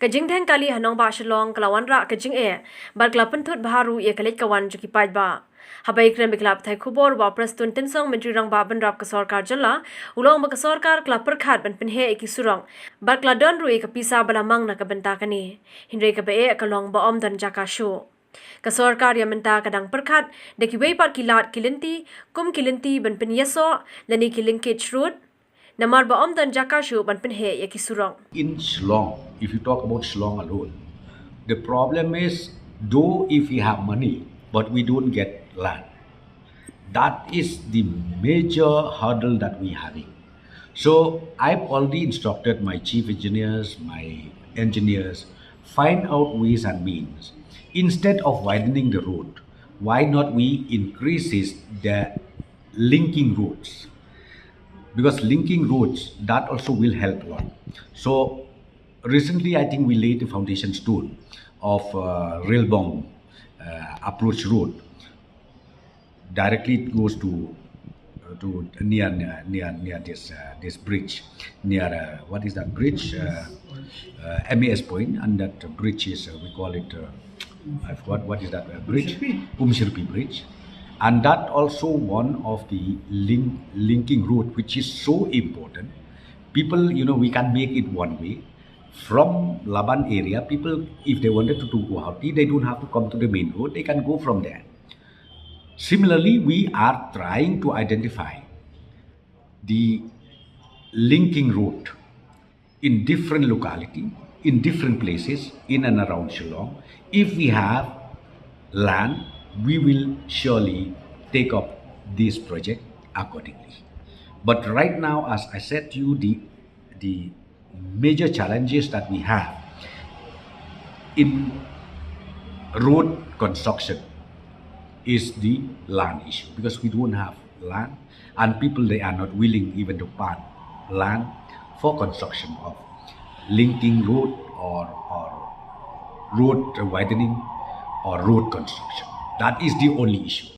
Kajing Teng Kali Hanong Ba Shalong Kalawan Ra Kajing Barklapan Tut Baharu Yakalit Kawan Juki Pajba. Habai Krem Klap Thai Kubor Wa Prestone Tinsong Menteri Rang Baban Rap ke Sarkar Jala, Ulong Ba ke Sarkar Klap Perkhat Ban Pynheh Iki Surok, Barkladon Rui ke Pisa Balamang na kebentakani, Hindre ke Be Kalong Ba Om dan Jaka Show. Kasorkar yang menta kadang perkat deki weipat kilat kilinti kum kilinti ban penyeso lani kilingkit shrut namar ba om dan Jaka shu ban Pynheh yaki surong. In Shillong, if you talk about Shillong alone, the problem is though if we have money but we don't get land, that is the major hurdle that we having. So I've already instructed my chief engineers, my engineers, find out ways and means. Instead of widening the road, why not we increases the linking roads? Because linking roads, that also will help a lot. So recently, I think we laid the foundation stone of rail-bound approach road. Directly it goes to near this bridge, near what is that bridge? MAS point, and that bridge is we call it I forgot what is that bridge? Umshirpi Bridge. And that also one of the linking road, which is so important. People, we can make it one way. From Laban area, people, if they wanted to do Guwahati, they don't have to come to the main road. They can go from there. Similarly, we are trying to identify the linking road in different locality, in different places, in and around Shillong. If we have land, we will surely take up this project accordingly. But right now, as I said to you, the major challenges that we have in road construction is the land issue, because we don't have land and people, they are not willing even to part land for construction of linking road or road widening or road construction. That is the only issue.